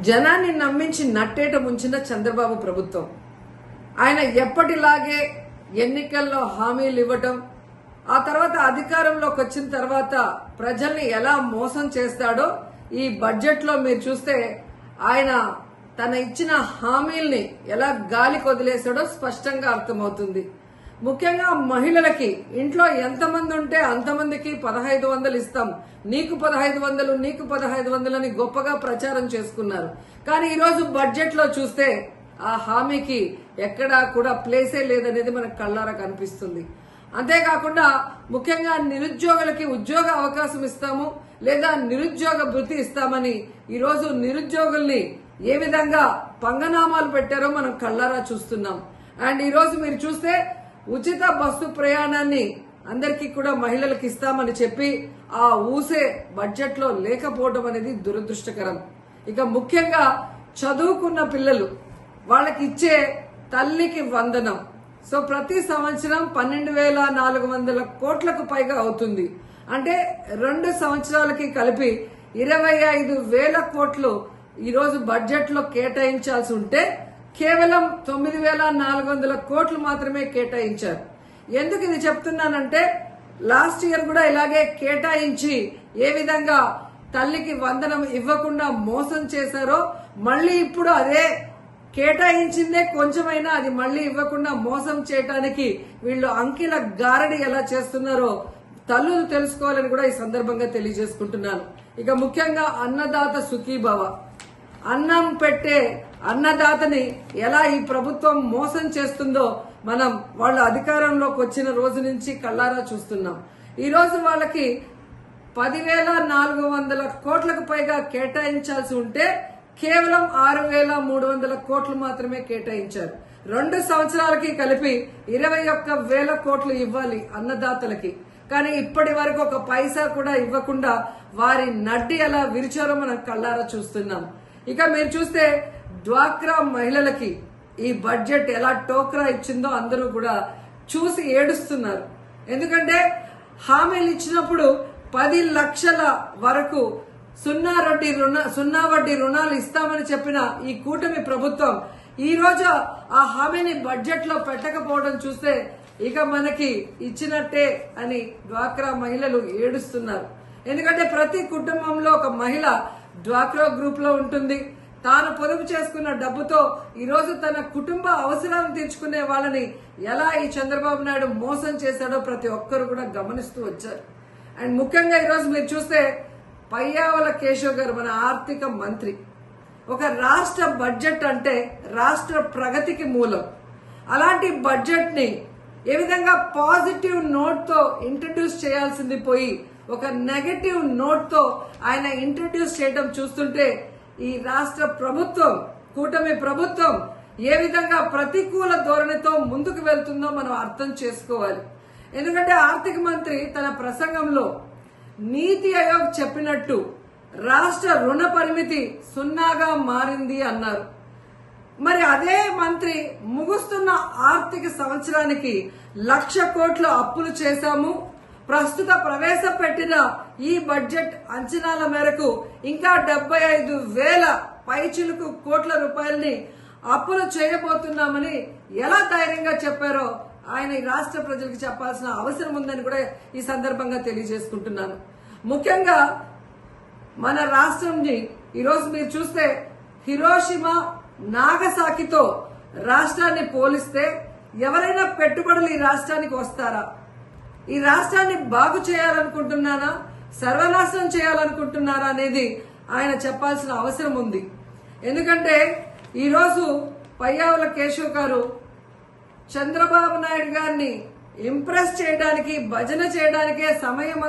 జనాన్ని నమ్మించి నట్టేట ముంచిన చంద్రబాబు ప్రభుత్వం ఆయన ఎప్పటిలాగే ఎన్నికల్లో హామీలు ఇవ్వటం, ఆ తర్వాత అధికారంలోకి వచ్చిన తర్వాత ప్రజల్ని ఎలా మోసం చేస్తాడో ఈ బడ్జెట్ లో మీరు చూస్తే ఆయన తన ఇచ్చిన హామీల్ని ఎలా గాలికి వదిలేశాడో స్పష్టంగా అర్థమవుతుంది. ముఖ్యంగా మహిళలకి ఇంట్లో ఎంతమంది ఉంటే అంతమందికి 1500 ఇస్తాం, నీకు 1500 నీకు 1500 అని గొప్పగా ప్రచారం చేసుకున్నారు. కానీ ఈరోజు బడ్జెట్ లో చూస్తే ఆ హామీకి ఎక్కడా కూడా ప్లేసే లేదనేది మనకు కళ్ళారా కనిపిస్తుంది. అంతేకాకుండా ముఖ్యంగా నిరుద్యోగులకి ఉద్యోగ అవకాశం ఇస్తాము లేదా నిరుద్యోగ భృతి ఇస్తామని ఈరోజు నిరుద్యోగుల్ని ఏ విధంగా పంగనామాలు పెట్టారో మనం కళ్ళారా చూస్తున్నాం. అండ్ ఈరోజు మీరు చూస్తే ఉచిత బస్సు ప్రయాణాన్ని అందరికీ కూడా మహిళలకు ఇస్తామని చెప్పి ఆ ఊసే బడ్జెట్ లో లేకపోవడం అనేది దురదృష్టకరం. ఇక ముఖ్యంగా చదువుకున్న పిల్లలు వాళ్ళకి ఇచ్చే తల్లికి వందనం ప్రతి సంవత్సరం 12,400 కోట్లకు పైగా అవుతుంది. అంటే 2 సంవత్సరాలకి కలిపి 25,000 కోట్లు ఈరోజు బడ్జెట్ లో కేటాయించాల్సి ఉంటే కేవలం 9,400 కోట్లు మాత్రమే కేటాయించారు. ఎందుకు ఇది చెప్తున్నానంటే లాస్ట్ ఇయర్ కూడా ఇలాగే కేటాయించి ఏ విధంగా తల్లికి వందనం ఇవ్వకుండా మోసం చేశారో మళ్లీ ఇప్పుడు అదే కేటాయించిందే కొంచెమైనా అది మళ్లీ ఇవ్వకుండా మోసం చేయడానికి వీళ్ళు అంకెల గారడి ఎలా చేస్తున్నారో తల్లులు తెలుసుకోవాలని కూడా ఈ సందర్భంగా తెలియజేసుకుంటున్నాను. ఇక ముఖ్యంగా అన్నదాత సుఖీభవ, అన్నం పెట్టే అన్నదాతని ఎలా ఈ ప్రభుత్వం మోసం చేస్తుందో మనం వాళ్ళ అధికారంలోకి వచ్చిన రోజు నుంచి కళ్ళారా చూస్తున్నాం. ఈ రోజు వాళ్ళకి 10,400 కోట్లకు పైగా కేటాయించాల్సి ఉంటే కేవలం 6,300 కోట్లు మాత్రమే కేటాయించారు. 2 సంవత్సరాలకి కలిపి 21,000 కోట్లు ఇవ్వాలి అన్నదాతలకి. కానీ ఇప్పటి వరకు ఒక పైసా కూడా ఇవ్వకుండా వారి నడ్డి ఎలా విరిచారో మనం కళ్ళారా చూస్తున్నాం. ఇక మీరు చూస్తే డ్వాక్రా మహిళలకి ఈ బడ్జెట్ ఎలా టోక్రా ఇచ్చిందో అందరూ కూడా చూసి ఏడుస్తున్నారు. ఎందుకంటే హామీలు ఇచ్చినప్పుడు 10 లక్షల వరకు సున్నా వడ్డీ రుణాలు ఇస్తామని చెప్పిన ఈ కూటమి ప్రభుత్వం ఈ రోజు ఆ హామీని బడ్జెట్ లో పెట్టకపోవడం చూస్తే ఇక మనకి ఇచ్చినట్టే అని డ్వాక్రా మహిళలు ఏడుస్తున్నారు. ఎందుకంటే ప్రతి కుటుంబంలో ఒక మహిళ డ్వాక్రా గ్రూప్ లో ఉంటుంది. తాను పొదుపు చేసుకున్న డబ్బుతో ఈ రోజు తన కుటుంబ అవసరాలను తీర్చుకునే వాళ్ళని ఎలా ఈ చంద్రబాబు నాయుడు మోసం చేశాడో ప్రతి ఒక్కరు కూడా గమనిస్తూ వచ్చారు. అండ్ ముఖ్యంగా ఈరోజు మీరు చూస్తే పయ్యావుల కేశవ్ గారు మన ఆర్థిక మంత్రి, ఒక రాష్ట్ర బడ్జెట్ అంటే రాష్ట్ర ప్రగతికి మూలం. అలాంటి బడ్జెట్ ని ఏ విధంగా పాజిటివ్ నోట్ తో ఇంట్రడ్యూస్ చేయాల్సింది పోయి ఒక నెగటివ్ నోట్ తో ఆయన ఇంట్రడ్యూస్ చేయడం చూస్తుంటే ఈ రాష్ట్ర ప్రభుత్వం కూటమి ప్రభుత్వం ఏ విధంగా ప్రతికూల ధోరణితో ముందుకు వెళ్తుందో మనం అర్థం చేసుకోవాలి. ఎందుకంటే ఆర్థిక మంత్రి తన ప్రసంగంలో నీతి ఆయోగ్ చెప్పినట్టు రాష్ట్ర రుణ పరిమితి 0గా మారింది అన్నారు. మరి అదే మంత్రి ముగుస్తున్న ఆర్థిక సంవత్సరానికి 1,00,000 కోట్లు అప్పులు చేశాము, ప్రస్తుత ప్రవేశపెట్టిన ఈ బడ్జెట్ అంచనాల మేరకు ఇంకా 75,000 పైచిలుకు కోట్ల రూపాయలని అప్పులు చేయబోతున్నామని ఎలా ధైర్యంగా చెప్పారో ఆయన ఈ రాష్ట్ర ప్రజలకు చెప్పాల్సిన అవసరం ఉందని కూడా ఈ సందర్భంగా తెలియజేసుకుంటున్నాను. ముఖ్యంగా మన రాష్ట్రంని ఈరోజు మీరు చూస్తే హిరోషిమా నాగసాకితో రాష్ట్రాన్ని పోలిస్తే ఎవరైనా పెట్టుబడులు ఈ రాష్ట్రానికి వస్తారా? ఈ రాష్ట్రాన్ని బాగు చేయాలనుకుంటున్నారా, సర్వనాశనం చేయాలనుకుంటున్నారా అనేది ఆయన చెప్పాల్సిన అవసరం ఉంది. ఎందుకంటే ఈరోజు పయ్యావుల కేశవ్ గారు చంద్రబాబు నాయుడు గారిని ఇంప్రెస్ చేయడానికి భజన చేయడానికే సమయం